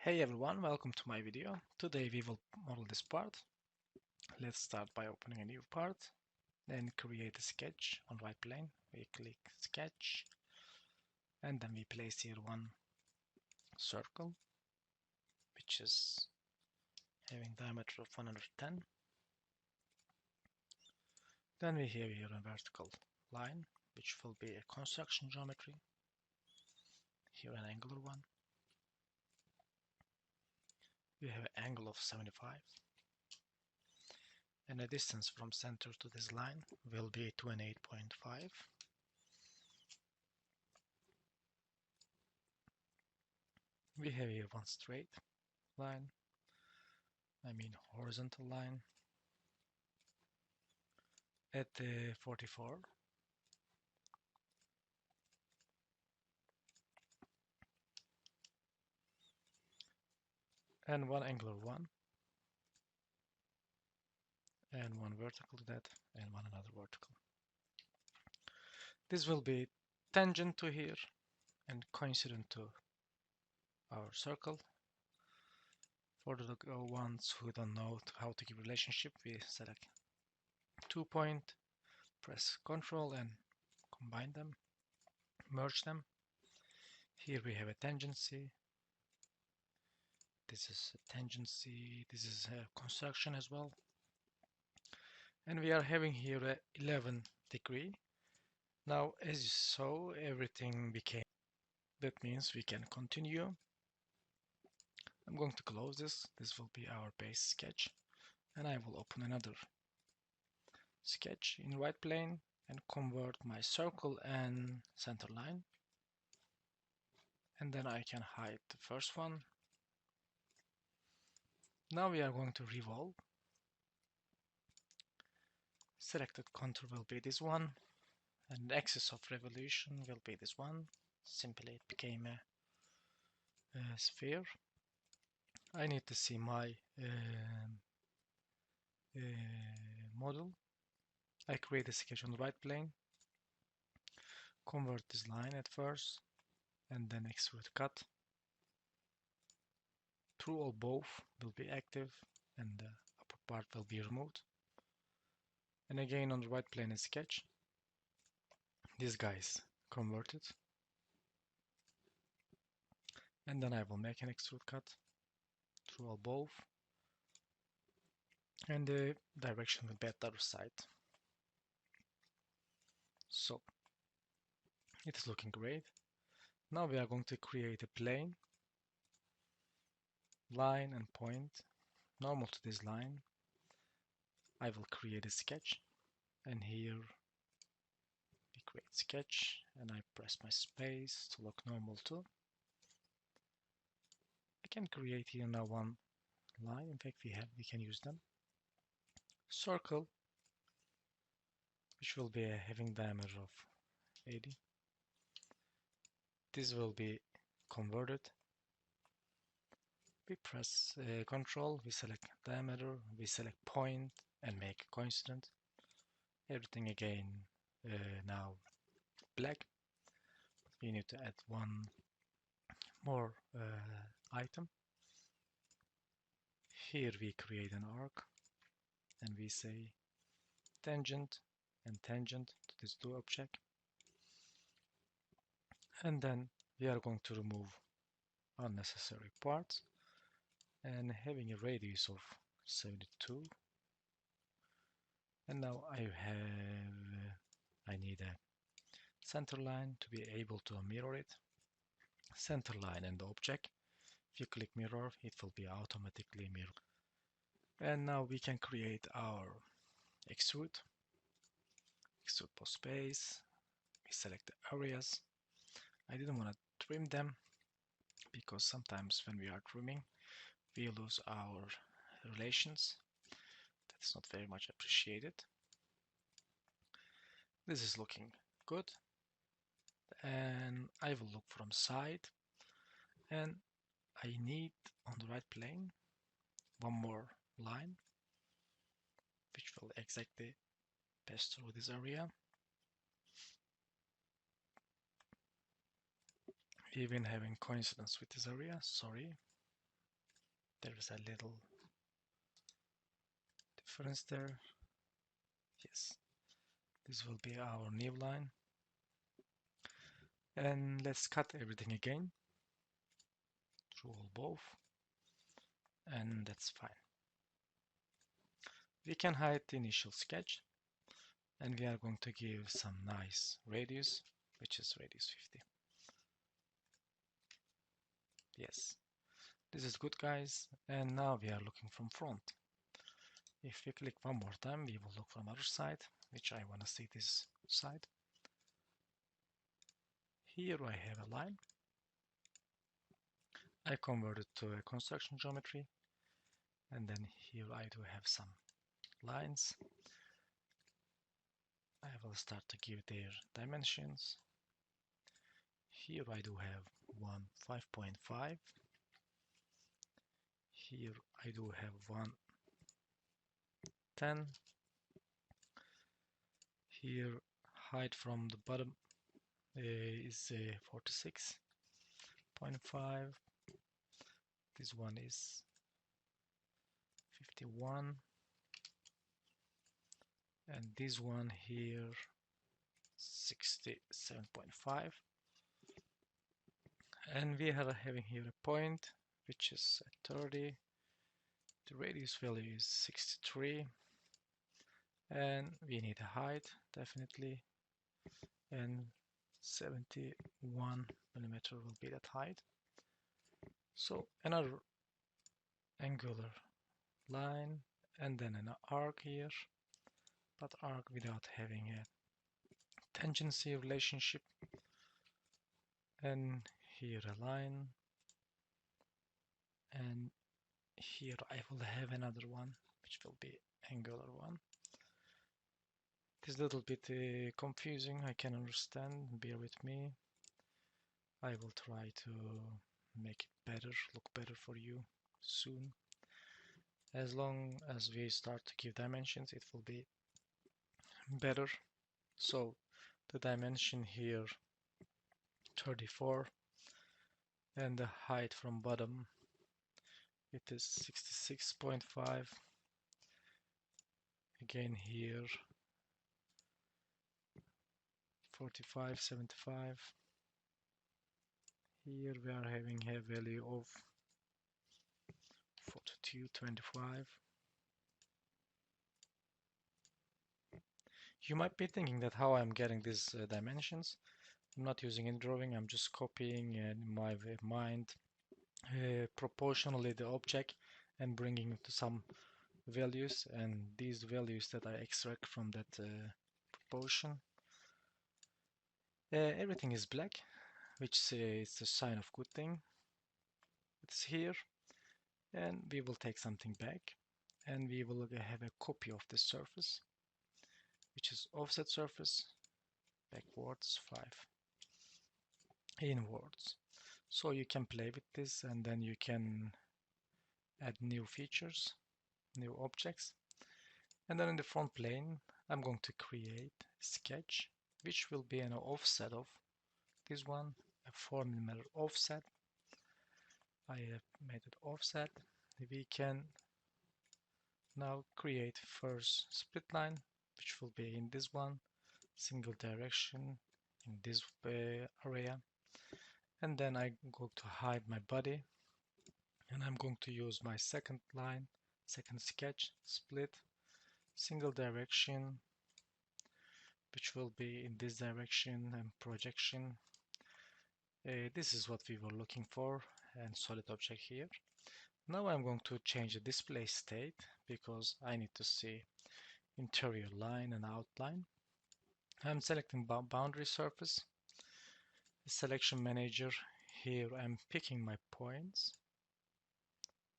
Hey everyone, welcome to my video. Today we will model this part. Let's start by opening a new part, then create a sketch on right plane. We click sketch, and then we place here one circle, which is having diameter of 110. Then we have here a vertical line, which will be a construction geometry. Here an angular one. We have an angle of 75. And the distance from center to this line will be 28.5. We have here one straight line, horizontal line at 44. And one angular one, and one vertical to that, and one another vertical. This will be tangent to here and coincident to our circle. For the ones who don't know how to give relationship, we select 2 point, press Ctrl and combine them, merge them. Here we have a tangency. This is a tangency. This is a construction as well. And we are having here a 11 degree. Now, as you saw, everything became. That means we can continue. I'm going to close this. This will be our base sketch. And I will open another sketch in right plane and convert my circle and center line. And then I can hide the first one. Now we are going to revolve. Selected contour will be this one. And the axis of revolution will be this one. Simply it became a sphere. I need to see my model. I create a sketch on the right plane, convert this line at first, and then extrude cut. True or both will be active, and the upper part will be removed. And again on the right plane is sketch. This guy is converted. And then I will make an extrude cut. True or both. And the direction will be at the other side. So it is looking great. Now we are going to create a plane, line and point, normal to this line. I will create a sketch, and here we create sketch, and I press my space to look normal too. I can create here now one line. In fact, we can use them. Circle, which will be having diameter of 80. This will be converted. We press Ctrl, we select diameter, we select point and make coincident. Everything again now black. We need to add one more item. Here we create an arc and we say tangent and tangent to this two object. And then we are going to remove unnecessary parts and having a radius of 72. And now I need a center line to be able to mirror it. Center line and the object. If you click mirror, it will be automatically mirrored. And now we can create our extrude post space. We select the areas. I didn't want to trim them because sometimes when we are trimming, we lose our relations. That's not very much appreciated. This is looking good. And I will look from side, and I need on the right plane one more line which will exactly pass through this area. Even having coincidence with this area, sorry. There is a little difference there. Yes, this will be our new line. And let's cut everything again through all both, and that's fine. We can hide the initial sketch, and we are going to give some nice radius, which is radius 50. Yes, this is good, guys. And now we are looking from front. If we click one more time, we will look from other side, which I want to see this side. Here I have a line. I convert it to a construction geometry, and then here I do have some lines. I will start to give their dimensions. Here I do have one 5.5. Here I do have one 10. Here height from the bottom is 46.5. This one is 51. And this one here 67.5. And we are having here a point which is at 30. The radius value is 63, and we need a height definitely, and 71 millimeter will be that height. So another angular line, and then an arc here, but arc without having a tangency relationship. And here a line, and here I will have another one which will be angular one. It is a little bit confusing, I can understand, bear with me. I will try to make it better, look better for you soon. As long as we start to give dimensions, it will be better. So the dimension here 34, and the height from bottom it is 66.5. Again here 45.75. Here we are having a value of 42.25. You might be thinking that how I'm getting these dimensions. I'm not using any drawing, I'm just copying in my mind proportionally the object and bringing it to some values, and these values that I extract from that proportion. Everything is black, which is a sign of good thing. It's here, and we will take something back, and we will have a copy of the surface, which is offset surface, backwards 5, inwards. So you can play with this, and then you can add new features, new objects. And then in the front plane, I'm going to create a sketch, which will be an offset of this one, a 4mm offset. I have made it offset. We can now create first split line, which will be in this one, single direction in this area. And then I'm going to hide my body, and I'm going to use my second line, second sketch, split, single direction, which will be in this direction, and projection. This is what we were looking for, and solid object here. Now I'm going to change the display state because I need to see interior line and outline. I'm selecting boundary surface. The selection manager, here I'm picking my points,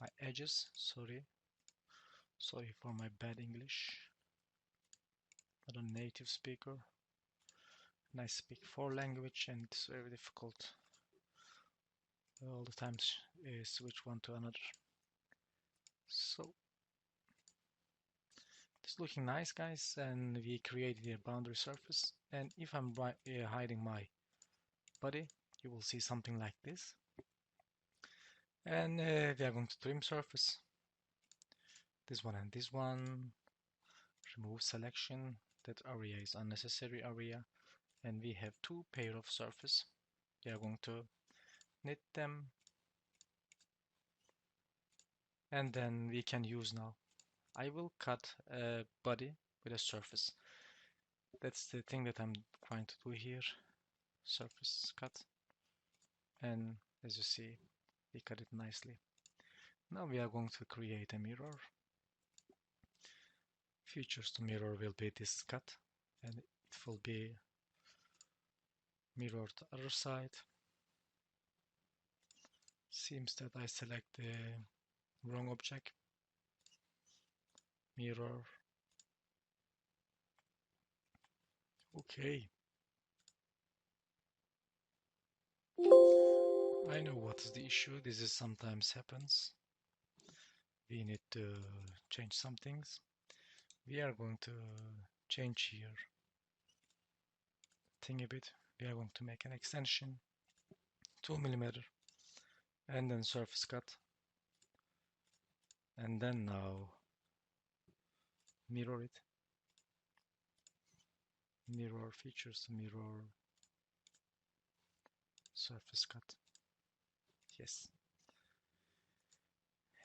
my edges, sorry for my bad English. Not a native speaker, and I speak 4 languages, and it's very difficult all the time switch one to another. So it's looking nice, guys, and we created a boundary surface. And if I'm hiding my body, you will see something like this. And we are going to trim surface. This one and this one. Remove selection. That area is unnecessary area. And we have two pair of surface. We are going to knit them. And then we can use now. I will cut a body with a surface. That's the thing that I'm trying to do here. Surface cut. And as you see, we cut it nicely. Now we are going to create a mirror. Features to mirror will be this cut, and it will be mirrored other side. Seems that I select the wrong object. Mirror. Okay. I know what is the issue. This is sometimes happens. We need to change some things. We are going to change here thing a bit. We are going to make an extension 2mm and then surface cut, and then now mirror it. Mirror features, mirror surface cut. Yes.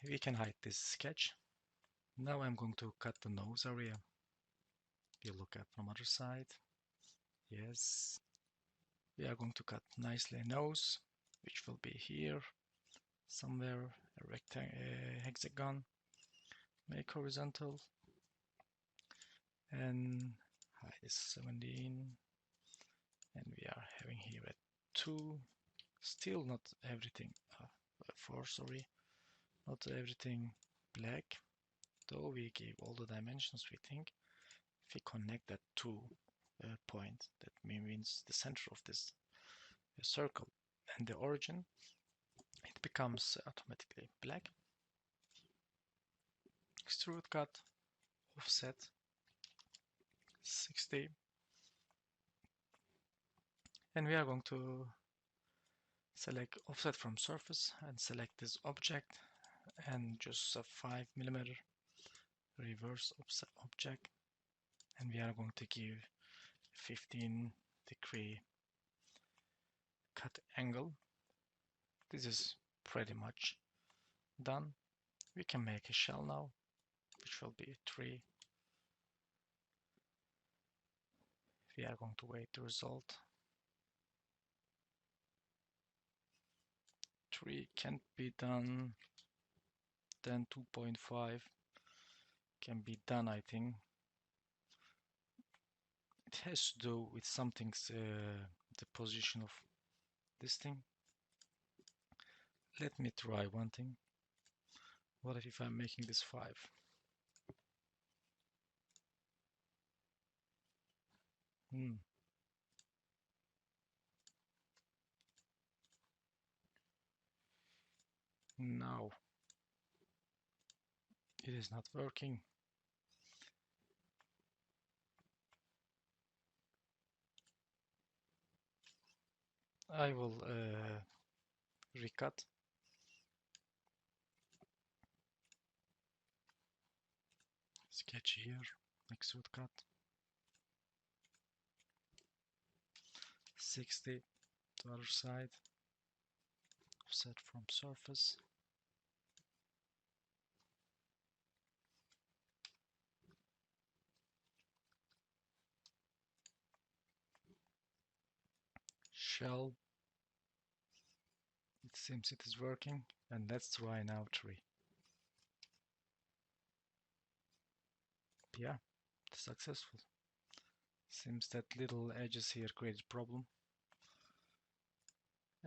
We can hide this sketch. Now I'm going to cut the nose area. We look at from other side. Yes. We are going to cut nicely a nose, which will be here somewhere, a rectangle, hexagon. Make horizontal and height is 17, and we are having here a 2. Still not everything 4, sorry, not everything black, though we gave all the dimensions. We think if we connect that to a point, that means the center of this circle and the origin, it becomes automatically black. Extrude cut, offset 60, and we are going to select offset from surface and select this object and just a 5mm reverse offset object, and we are going to give 15-degree cut angle. This is pretty much done. We can make a shell now, which will be 3. We are going to wait the result. 3 can't be done, then 2.5 can be done, I think. It has to do with something, the position of this thing. Let me try one thing. What if I'm making this 5? Now it is not working. I will recut. Sketch here, Extrude Cut. 60 to other side. Offset from surface. Shell. It seems it is working, and let's try now 3. Yeah, it's successful. Seems that little edges here created problem,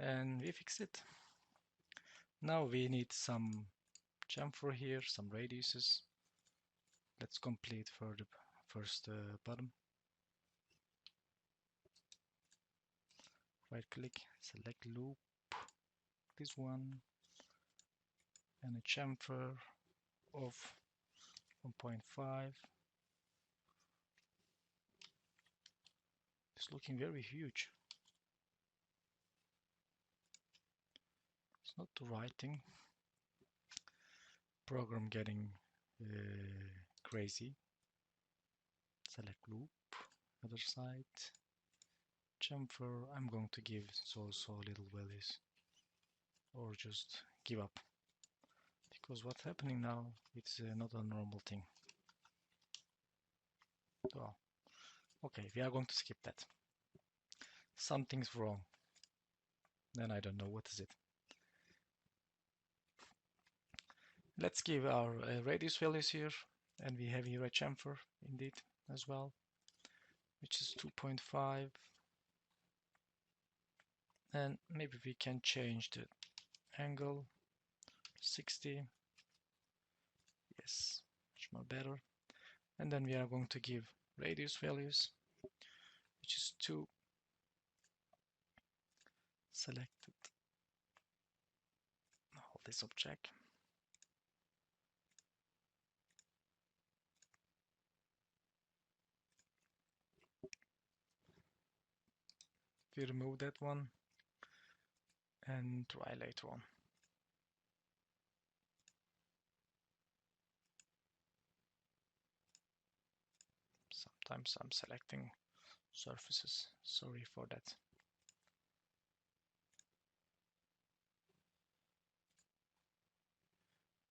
and we fixed it. Now we need some chamfer here, some radiuses. Let's complete for the first bottom. Right click, select loop, this one, and a chamfer of 1.5. It's looking very huge. It's not the right thing. program getting crazy. Select loop, other side, chamfer. I'm going to give so little values, or just give up, because what's happening now, it's not a normal thing. Oh, okay, we are going to skip that. Something's wrong. Then I don't know what is it. Let's give our radius values here, and we have here a chamfer indeed as well, which is 2.5, and maybe we can change the angle 60. Yes, much more better. And then we are going to give radius values, which is 2. Selected. Hold this object. We remove that one and try later on. Sometimes I'm selecting surfaces. Sorry for that.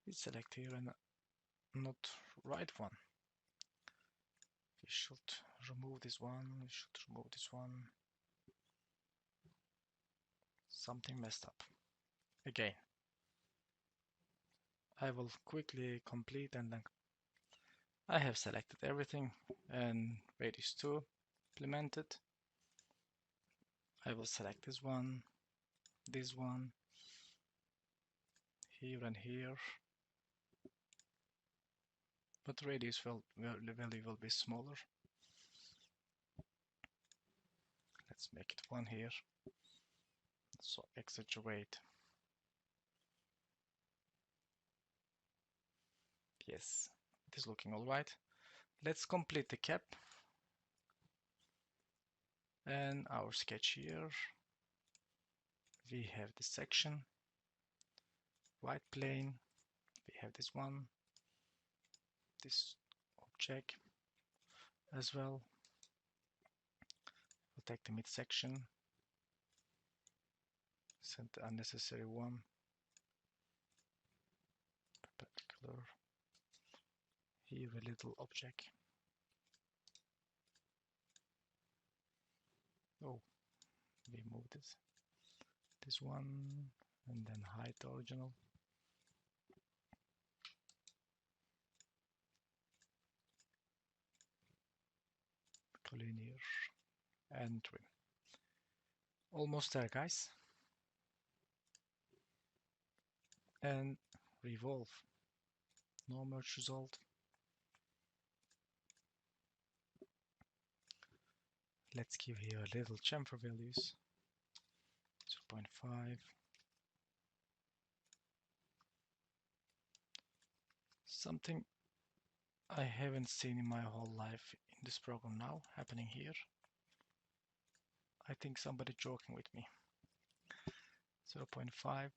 We select here and not right one. We should remove this one. We should remove this one. Something messed up. Again. I will quickly complete, and then I have selected everything and radius 2 implemented. I will select this one, here and here, but radius value will be smaller. Let's make it 1 here, so exaggerate. Yes, it is looking all right. Let's complete the cap and our sketch here. We have the section, white plane, we have this one, this object as well. We'll take the midsection, send the unnecessary one, perpendicular, here a little object. Oh, we moved it. This one, and then hide the original. Collinear and trim. Almost there, guys. And revolve. No merge result. Let's give here a little chamfer values. 0.5. Something I haven't seen in my whole life in this program now happening here. I think somebody joking with me. 0.5. I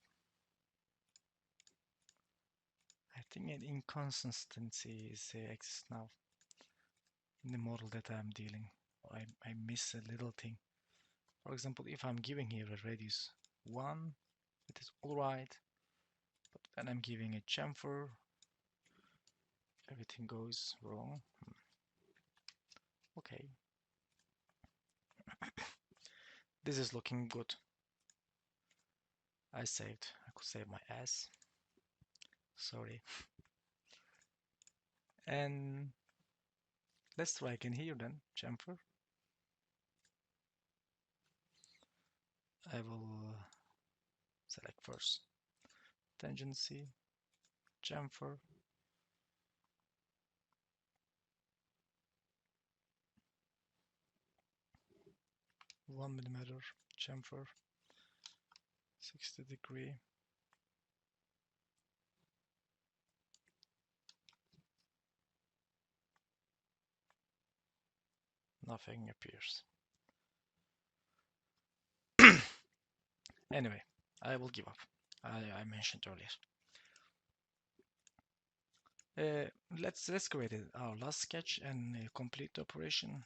think an inconsistency exists now in the model that I'm dealing. I miss a little thing. For example, if I'm giving here a radius 1, it is alright, but then I'm giving a chamfer, everything goes wrong. Okay. This is looking good. I could save my ass. Sorry. And let's try again here then, chamfer. I will select first tangency, chamfer, one millimeter chamfer, 60 degree. Nothing appears. Anyway, I will give up. I mentioned earlier. Let's create our last sketch and complete the operation.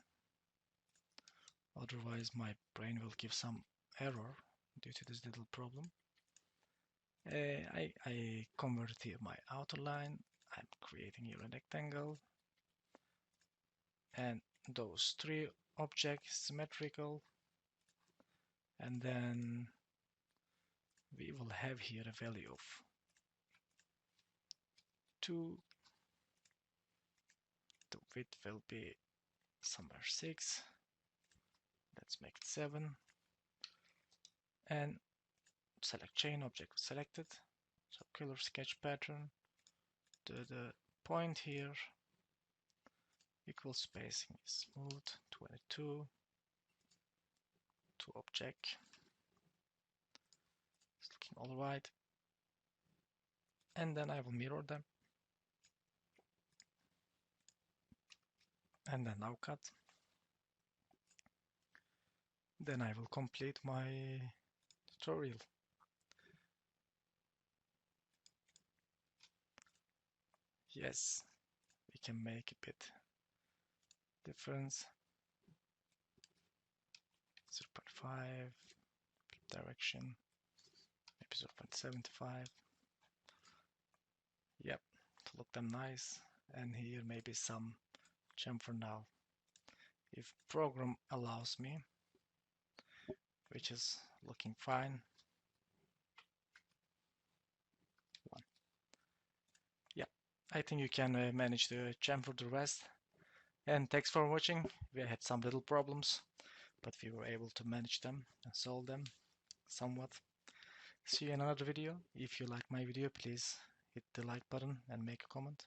Otherwise, my brain will give some error due to this little problem. I convert here my outer line. I'm creating here a rectangle, and those three objects symmetrical, and then we will have here a value of 2. The width will be somewhere 6. Let's make it 7, and select chain object selected. So color sketch pattern. The point here, equal spacing is smooth 22 to object. It's looking all right. And then I will mirror them. And then now cut. Then I will complete my tutorial. Yes, we can make a bit difference. 0.5 direction, maybe 0.75. Yep, to look them nice. And here maybe some chamfer now, if program allows me, which is looking fine. Yeah, I think you can manage to chamfer the rest. And thanks for watching. We had some little problems, but we were able to manage them and solve them somewhat. See you in another video. If you like my video, please hit the like button and make a comment.